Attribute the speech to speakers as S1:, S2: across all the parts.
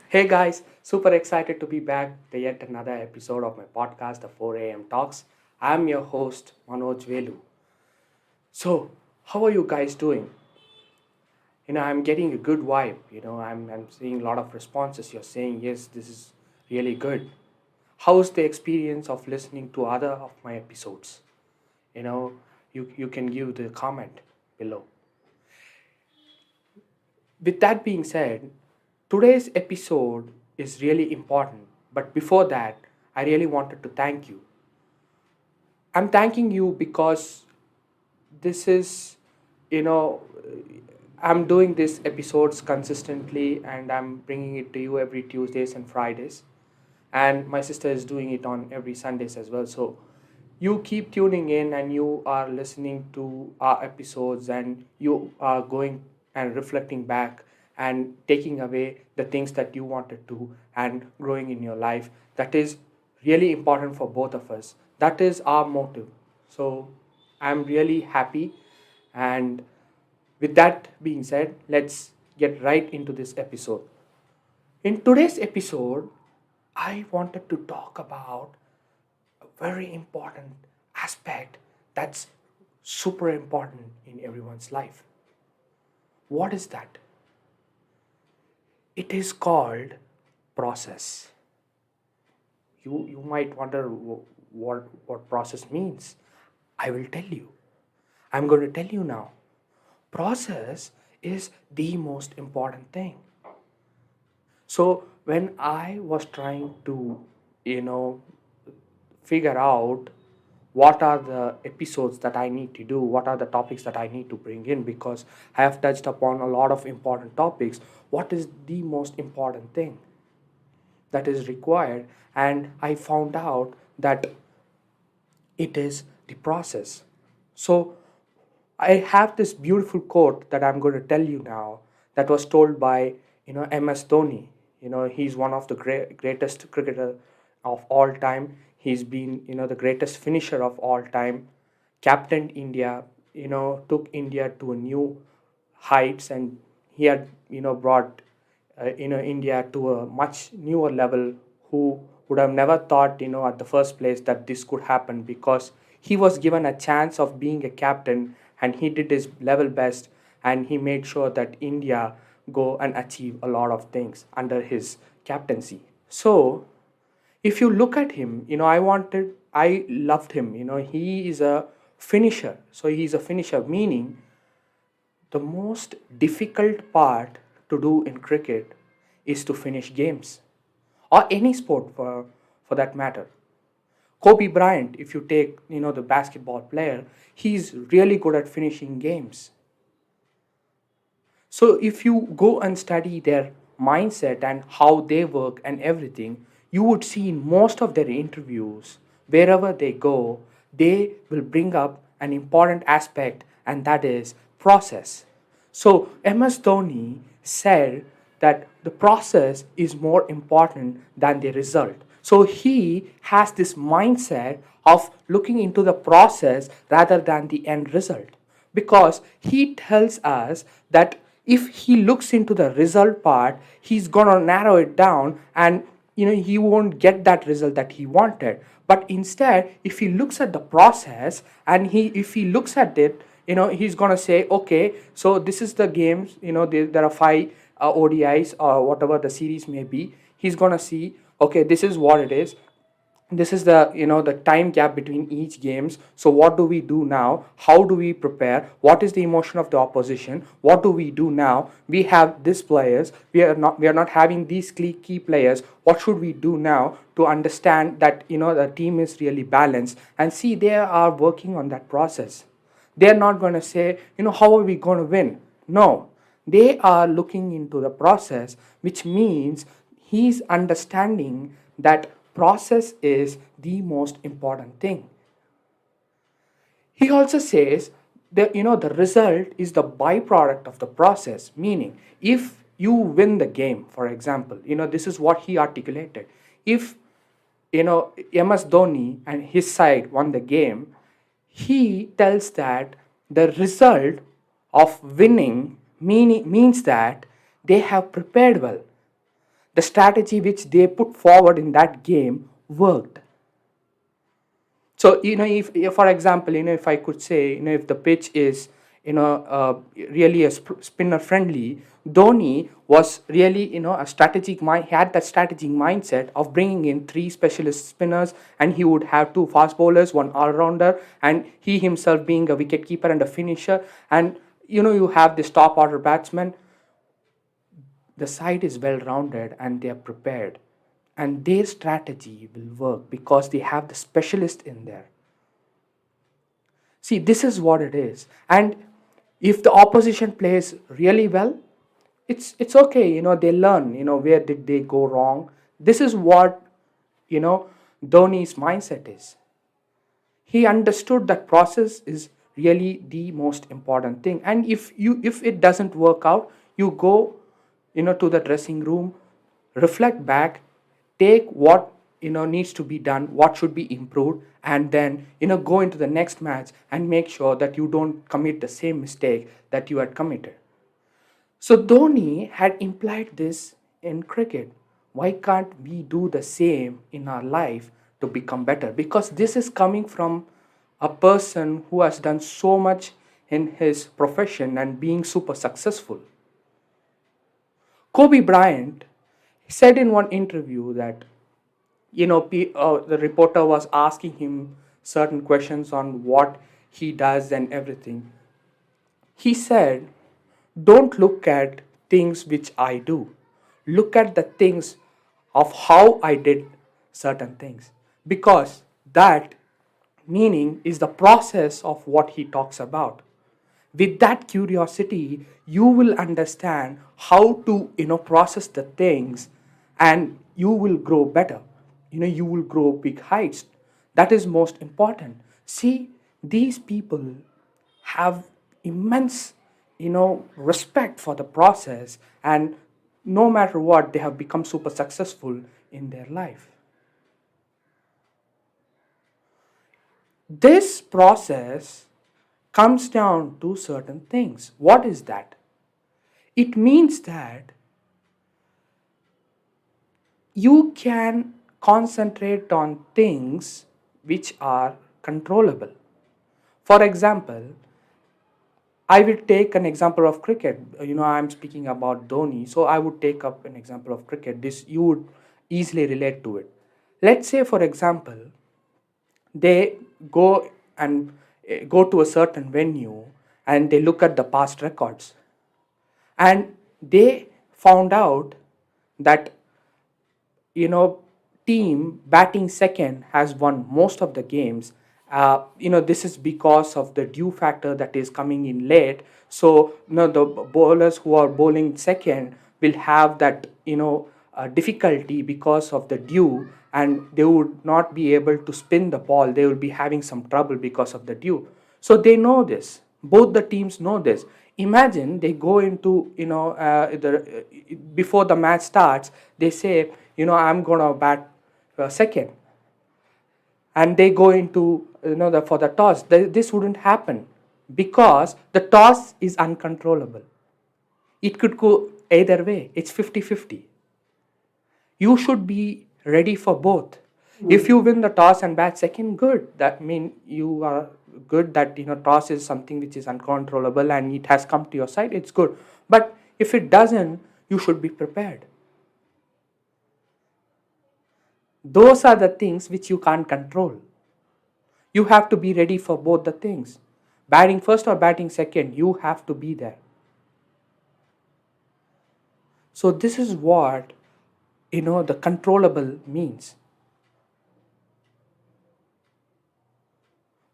S1: Hey guys, super excited to be back to yet another episode of my podcast, the 4 a.m. Talks. I'm your host, Manoj Velu. So, how are you guys doing? I'm getting a good vibe. I'm seeing a lot of responses. You're saying, yes, this is really good. How's the experience of listening to other of my episodes? You know, you can give the comment below. With that being said, today's episode is really important. But before that, I really wanted to thank you. I'm thanking you because this is, you know, I'm doing these episodes consistently and I'm bringing it to you every Tuesdays and Fridays. And my sister is doing it on every Sundays as well. So you keep tuning in and you are listening to our episodes and you are going and reflecting back and taking away the things that you wanted to and growing in your life. That is really important for both of us. That is our motive. So I'm really happy. And with that being said, let's get right into this episode. In today's episode, I wanted to talk about a very important aspect that's super important in everyone's life. What is that? It is called process. You might wonder what process means. I will tell you. I'm going to tell you now. Process is the most important thing. So when I was trying to, you know, figure out what are the episodes that I need to do, what are the topics that I need to bring in, because I have touched upon a lot of important topics. What is the most important thing that is required? And I found out that it is the process. So I have this beautiful quote that I'm going to tell you now that was told by MS Dhoni. He's one of the greatest cricketer of all time. He's been the greatest finisher of all time. Captained India. Took India to a new heights, and he had brought India to a much newer level. Who would have never thought at the first place that this could happen, because he was given a chance of being a captain and he did his level best, and he made sure that India go and achieve a lot of things under his captaincy. So if you look at him, I loved him. He is a finisher. So he's a finisher, meaning the most difficult part to do in cricket is to finish games, or any sport for that matter. Kobe Bryant, if you take the basketball player, he's really good at finishing games. So if you go and study their mindset and how they work and everything, you would see in most of their interviews, wherever they go, they will bring up an important aspect, and that is process. So MS Dhoni said that the process is more important than the result. So he has this mindset of looking into the process rather than the end result, because he tells us that if he looks into the result part, he's going to narrow it down, and he won't get that result that he wanted. But instead, if he looks at the process and if he looks at it, he's going to say, okay, so this is the games, there are five ODIs or whatever the series may be. He's going to see, okay, this is what it is, this is the time gap between each games. So what do we do now? How do we prepare? What is the emotion of the opposition? What do we do now? We have these players, we are not having these key players. What should we do now to understand that the team is really balanced? And see, they are working on that process. They're not going to say, how are we going to win? No, they are looking into the process, which means he's understanding that process is the most important thing. He also says that the result is the byproduct of the process, meaning if you win the game, for example, this is what he articulated. If MS Dhoni and his side won the game, he tells that the result of winning means that they have prepared well. the strategy which they put forward in that game worked. So if for example, if I could say, if the pitch is really a spinner friendly, Dhoni was really a strategic mind, had that strategic mindset of bringing in three specialist spinners, and he would have two fast bowlers, one all rounder, and he himself being a wicket keeper and a finisher, and you have this top order batsman. The side is well rounded and they are prepared, and their strategy will work because they have the specialist in there. See, this is what it is. And if the opposition plays really well, it's okay. They learn. Where did they go wrong? This is what you know Dhoni's mindset is. He understood that process is really the most important thing. And if it doesn't work out, you go to the dressing room, reflect back, take what needs to be done, what should be improved, and then go into the next match and make sure that you don't commit the same mistake that you had committed. So Dhoni had implied this in cricket. Why can't we do the same in our life to become better? Because this is coming from a person who has done so much in his profession and being super successful. Kobe Bryant said in one interview that the reporter was asking him certain questions on what he does and everything. He said, don't look at things which I do. Look at the things of how I did certain things. Because that meaning is the process of what he talks about. With that curiosity, you will understand how to process the things, and you will grow better. You will grow big heights. That is most important. See, these people have immense respect for the process, and no matter what, they have become super successful in their life. This process comes down to certain things. What is that? It means that you can concentrate on things which are controllable. For example, I will take an example of cricket. I'm speaking about Dhoni, so I would take up an example of cricket. This you would easily relate to it. Let's say, for example, they go and go to a certain venue and they look at the past records, and they found out that team batting second has won most of the games. This is because of the dew factor that is coming in late. So the bowlers who are bowling second will have that difficulty because of the dew, and they would not be able to spin the ball. They will be having some trouble because of the dew. So they know this. Both the teams know this. Imagine they go into before the match starts. They say, I'm gonna bat second, and they go into for the toss. This wouldn't happen because the toss is uncontrollable. It could go either way. It's 50-50. You should be ready for both. If you win the toss and bat second, good. That means you are good. That toss is something which is uncontrollable and it has come to your side. It's good. But if it doesn't, you should be prepared. Those are the things which you can't control. You have to be ready for both the things. Batting first or batting second, you have to be there. So this is what the controllable means.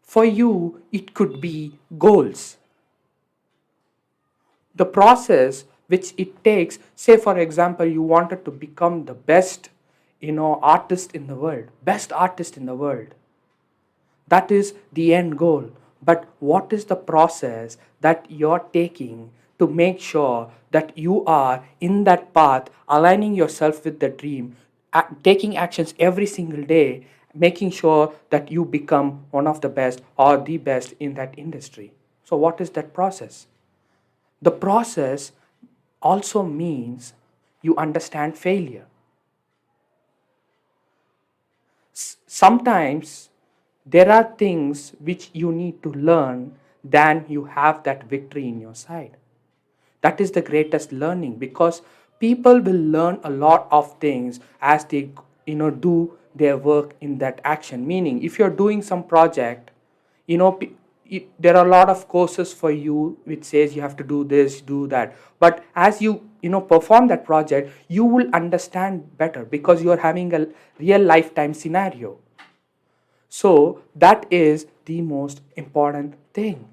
S1: For you, it could be goals. The process which it takes, say for example, you wanted to become the best artist in the world, best artist in the world. That is the end goal. But what is the process that you're taking to make sure that you are in that path, aligning yourself with the dream, taking actions every single day, making sure that you become one of the best or the best in that industry? So, what is that process? The process also means you understand failure. Sometimes there are things which you need to learn than you have that victory in your side. That is the greatest learning, because people will learn a lot of things as they do their work in that action. Meaning, if you're doing some project, you know there are a lot of courses for you which says you have to do this, do that, but as you perform that project, you will understand better because you are having a real lifetime scenario. So that is the most important thing.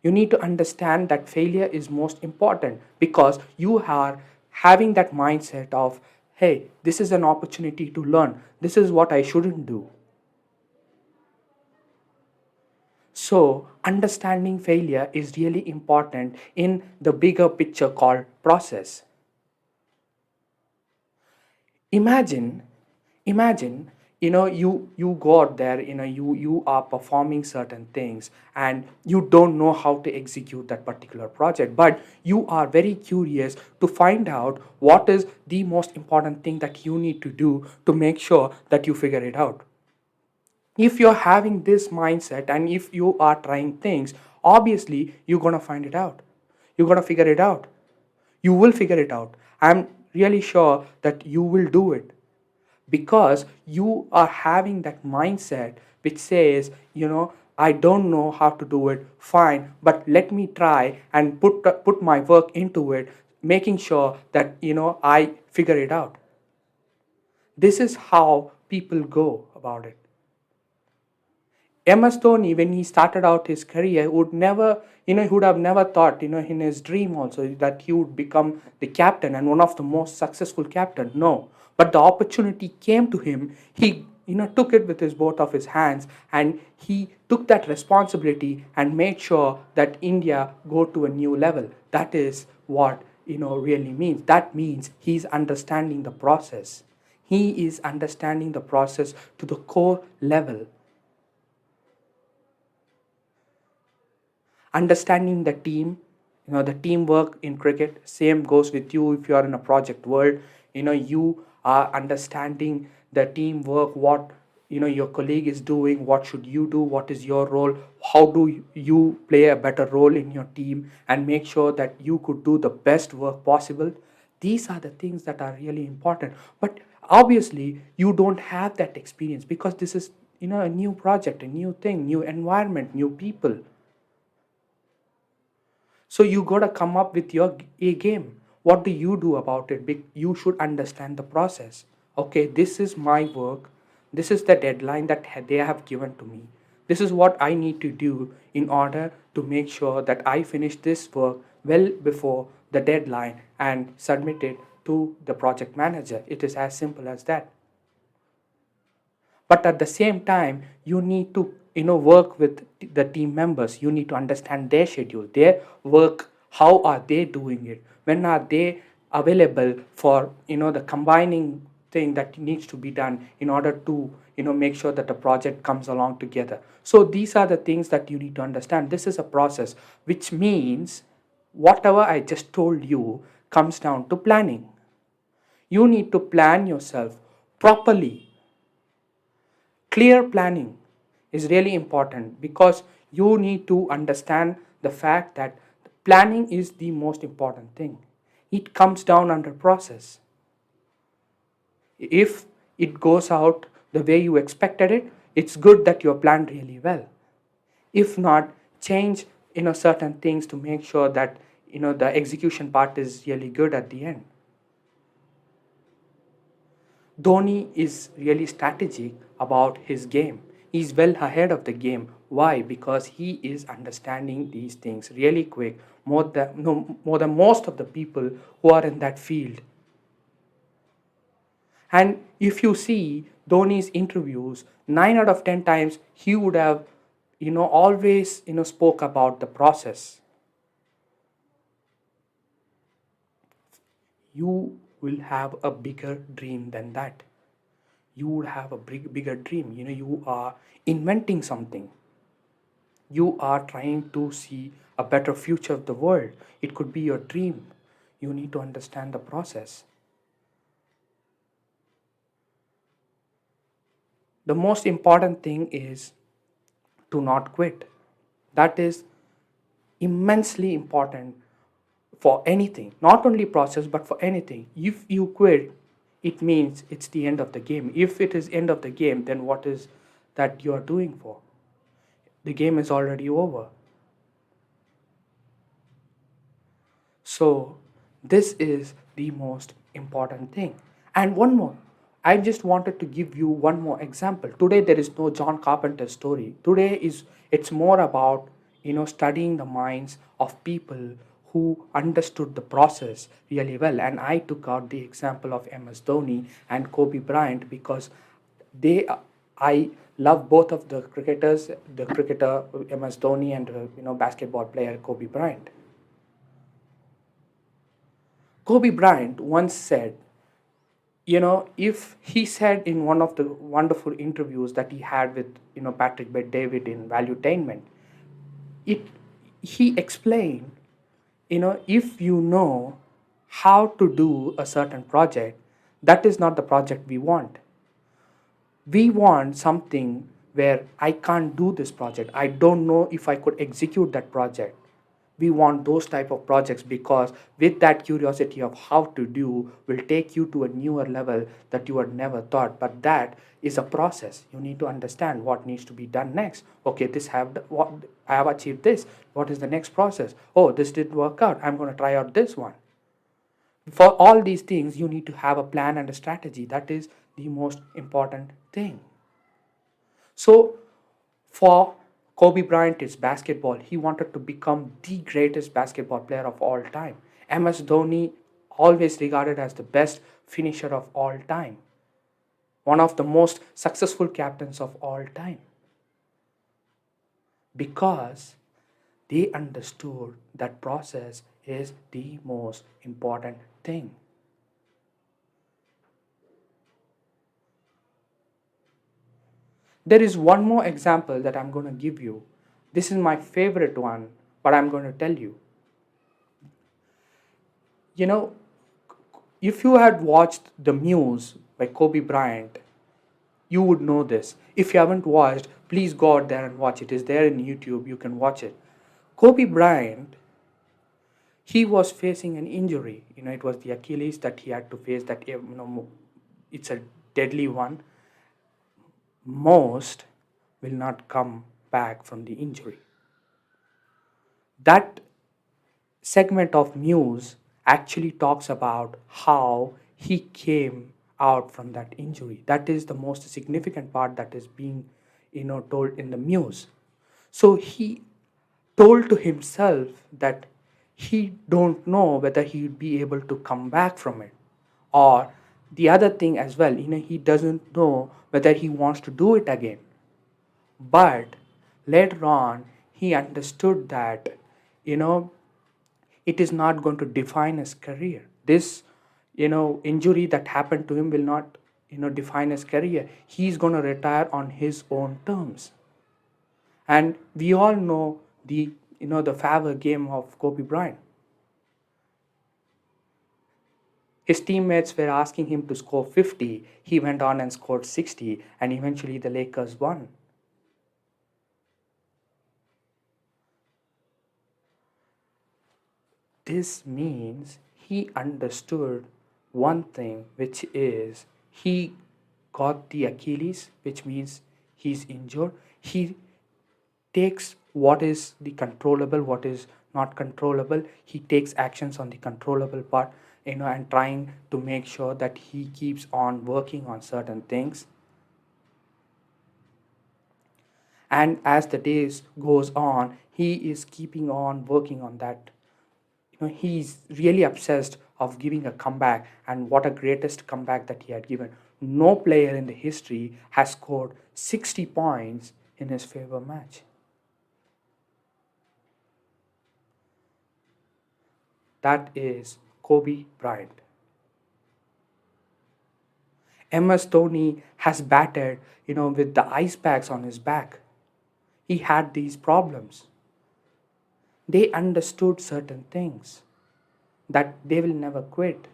S1: You need to understand that failure is most important, because you are having that mindset of, hey, this is an opportunity to learn, this is what I shouldn't do. So understanding failure is really important in the bigger picture called process. Imagine imagine, you go out there, you are performing certain things and you don't know how to execute that particular project, but you are very curious to find out what is the most important thing that you need to do to make sure that you figure it out. If you're having this mindset and if you are trying things, obviously you're going to find it out, you're going to figure it out, you will figure it out. I'm really sure that you will do it, because you are having that mindset which says, I don't know how to do it, fine, but let me try and put my work into it, making sure that I figure it out. This is how people go about it. MS Dhoni, when he started out his career, would never, he would have never thought, in his dream also, that he would become the captain and one of the most successful captain. No, but the opportunity came to him. He, took it with his both of his hands, and he took that responsibility and made sure that India go to a new level. That is what really means. That means he's understanding the process. He is understanding the process to the core level. Understanding the team, the teamwork in cricket, same goes with you if you are in a project world. You are understanding the teamwork, what your colleague is doing, what should you do, what is your role, how do you play a better role in your team and make sure that you could do the best work possible. These are the things that are really important, but obviously you don't have that experience because this is a new project, a new thing, new environment, new people. So you got to come up with your A game. What do you do about it? You should understand the process. Okay, this is my work. This is the deadline that they have given to me. This is what I need to do in order to make sure that I finish this work well before the deadline and submit it to the project manager. It is as simple as that. But at the same time, you need to work with the team members. You need to understand their schedule, their work, how are they doing it, when are they available for the combining thing that needs to be done in order to make sure that the project comes along together. So these are the things that you need to understand. This is a process, which means whatever I just told you comes down to planning. You need to plan yourself properly. Clear planning is really important, because you need to understand the fact that planning is the most important thing. It comes down under process. If it goes out the way you expected it, it's good that you planned really well. If not, change certain things to make sure that the execution part is really good at the end. Dhoni is really strategic about his game. He's well ahead of the game. Why? Because he is understanding these things really quick, more than most of the people who are in that field. And if you see Dhoni's interviews, 9 out of 10 times he would have, always spoke about the process. You will have a bigger dream than that. You would have a bigger dream. You are inventing something. You are trying to see a better future of the world. It could be your dream. You need to understand the process. The most important thing is to not quit. That is immensely important for anything, not only process but for anything. If you quit, it means it's the end of the game. If it is end of the game, then what is that you are doing for? The game is already over. So this is the most important thing. And one more. I just wanted to give you one more example. Today there is no John Carpenter story. Today is it's more about studying the minds of people who understood the process really well. And I took out the example of MS Dhoni and Kobe Bryant because they I love both of the cricketers, the cricketer MS Dhoni and basketball player Kobe Bryant. Kobe Bryant once said, if he said in one of the wonderful interviews that he had with, Patrick Bet David in Valuetainment, it he explained, if you know how to do a certain project, that is not the project we want. We want something where I can't do this project. I don't know if I could execute that project. We want those type of projects because with that curiosity of how to do will take you to a newer level that you had never thought. But that is a process. You need to understand what needs to be done next. Okay, what I have achieved this. What is the next process? Oh, this didn't work out. I'm going to try out this one. For all these things, you need to have a plan and a strategy. That is the most important thing. So, for Kobe Bryant, it's basketball. He wanted to become the greatest basketball player of all time. MS Dhoni, always regarded as the best finisher of all time, one of the most successful captains of all time, because they understood that process is the most important thing. There is one more example that I'm going to give you. This is my favorite one, but I'm going to tell you. You know, if you had watched The Muse by Kobe Bryant, you would know this. If you haven't watched, please go out there and watch it. It's there in YouTube. You can watch it. Kobe Bryant, he was facing an injury. It was the Achilles that he had to face. That it's a deadly one. Most will not come back from the injury. That segment of Muse actually talks about how he came out from that injury. That is the most significant part that is being, told in the Muse. So he told to himself that he don't know whether he would be able to come back from it, or the other thing as well, he doesn't know whether he wants to do it again. But later on, he understood that, you know, it is not going to define his career. This, injury that happened to him will not, define his career. He's going to retire on his own terms. And we all know the favor game of Kobe Bryant. His teammates were asking him to score 50. He went on and scored 60, and eventually the Lakers won. This means he understood one thing, which is he got the Achilles, which means he's injured. He takes what is the controllable, what is not controllable. He takes actions on the controllable part, and trying to make sure that he keeps on working on certain things. And as the days goes on, he is keeping on working on that. He's really obsessed of giving a comeback, and what a greatest comeback that he had given. No player in the history has scored 60 points in his favor match. That is Kobe Bryant. MS Dhoni has batted, with the ice packs on his back. He had these problems. They understood certain things that they will never quit.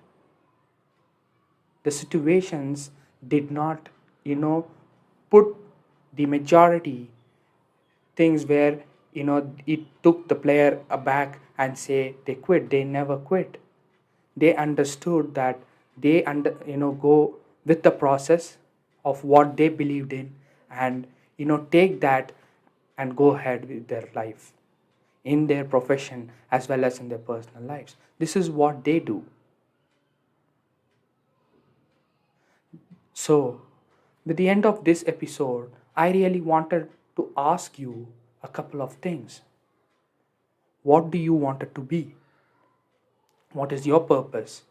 S1: The situations did not, put the majority things where it took the player aback and say they quit. They never quit. They understood that they go with the process of what they believed in, and take that and go ahead with their life in their profession as well as in their personal lives. This is what they do. So, with the end of this episode, I really wanted to ask you a couple of things. What do you want it to be? What is your purpose?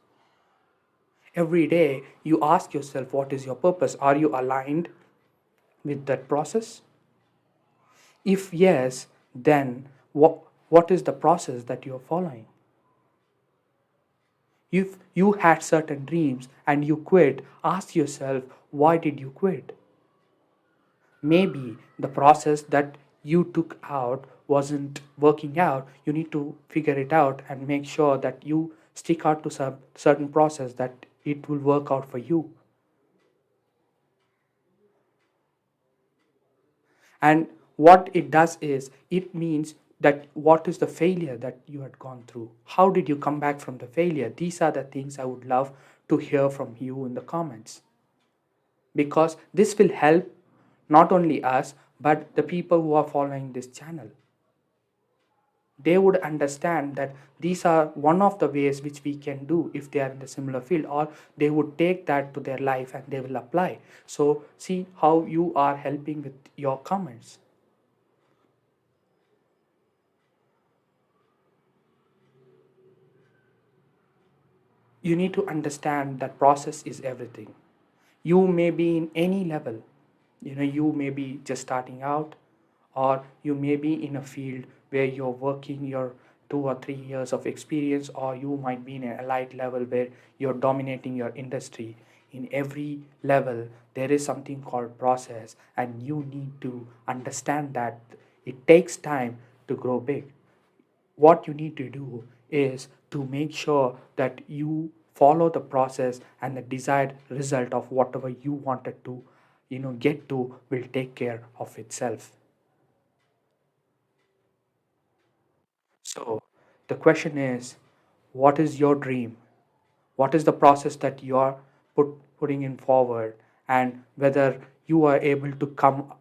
S1: Every day you ask yourself, what is your purpose? Are you aligned with that process? If yes, then what is the process that you are following? If you had certain dreams and you quit, ask yourself, why did you quit? Maybe the process that you took out wasn't working out. You need to figure it out and make sure that you stick out to some certain process that it will work out for you. And what it does is it means that what is the failure that you had gone through? How did you come back from the failure? These are the things I would love to hear from you in the comments, because this will help not only us but the people who are following this channel. They would understand that these are one of the ways which we can do if they are in the similar field, or they would take that to their life and they will apply. So see how you are helping with your comments. You need to understand that process is everything. You may be in any level. You may be just starting out, or you may be in a field where you're working your 2 or 3 years of experience, or you might be in an elite level where you're dominating your industry. In every level there is something called process, and you need to understand that it takes time to grow big. What you need to do is to make sure that you follow the process, and the desired result of whatever you wanted to get to will take care of itself. So the question is, what is your dream? What is the process that you are putting in forward, and whether you are able to come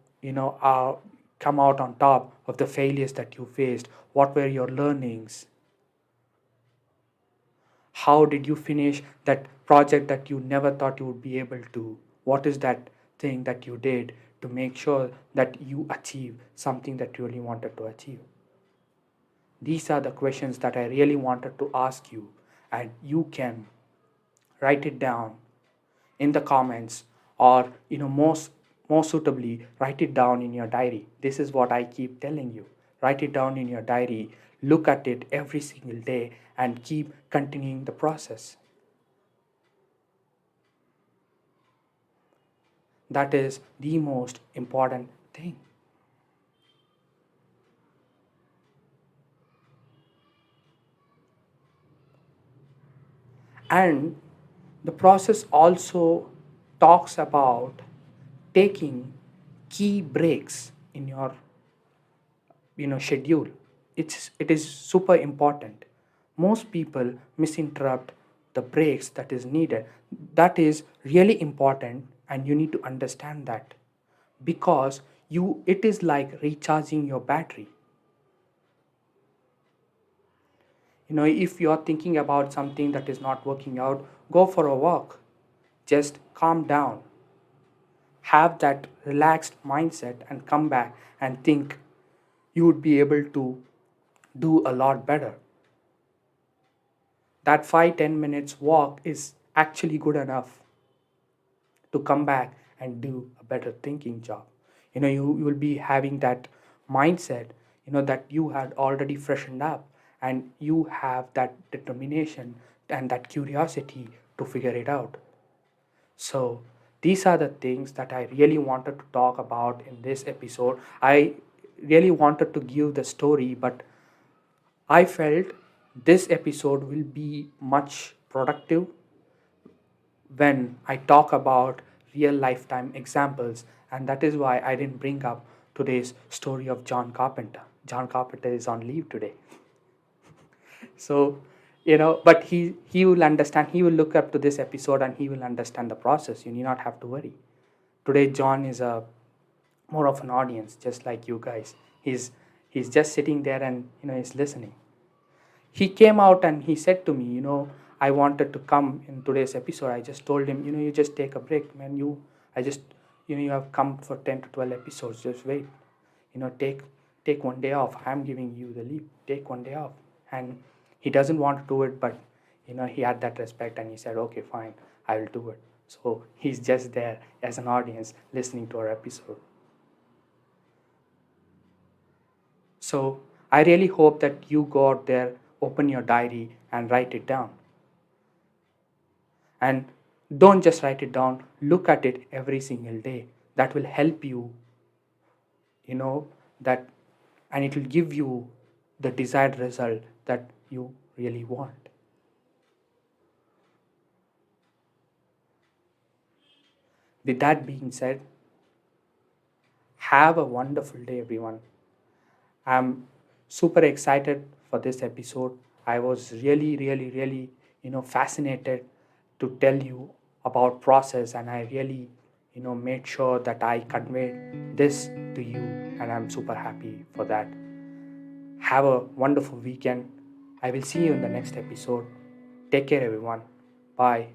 S1: out on top of the failures that you faced? What were your learnings? How did you finish that project that you never thought you would be able to? What is that thing that you did to make sure that you achieve something that you really wanted to achieve? These are the questions that I really wanted to ask you, and you can write it down in the comments, or more suitably, write it down in your diary. This is what I keep telling you. Write it down in your diary, look at it every single day, and keep continuing the process. That is the most important thing. And the process also talks about taking key breaks in your schedule. It is super important. Most people misinterpret the breaks that is needed. That is really important, and you need to understand that, because it is like recharging your battery. If you're thinking about something that is not working out, go for a walk. Just calm down, have that relaxed mindset, and come back and think you would be able to do a lot better. That 5-10 minutes walk is actually good enough to come back and do a better thinking job. You will be having that mindset, that you had already freshened up, and you have that determination and that curiosity to figure it out. So these are the things that I really wanted to talk about in this episode. I really wanted to give the story, but I felt this episode will be much productive when I talk about real lifetime examples And that is why I didn't bring up today's story of John Carpenter. John Carpenter is on leave today. So, but he will understand, he will look up to this episode and he will understand the process. You need not have to worry. Today John is a more of an audience, just like you guys. He's just sitting there and he's listening. He came out and he said to me, I wanted to come in today's episode. I just told him, you just take a break, man. I just you have come for 10 to 12 episodes, just wait. Take one day off. I'm giving you the leave. Take one day off. And he doesn't want to do it, but he had that respect and he said, okay, fine, I will do it. So he's just there as an audience listening to our episode. So I really hope that you go out there, open your diary and write it down. And don't just write it down, look at it every single day. That will help you, that, and it will give you the desired result that you really want. With that being said, have a wonderful day, everyone. I'm super excited for this episode. I was really, really, really, fascinated to tell you about process, and I really, made sure that I conveyed this to you, and I'm super happy for that. Have a wonderful weekend. I will see you in the next episode. Take care, everyone. Bye.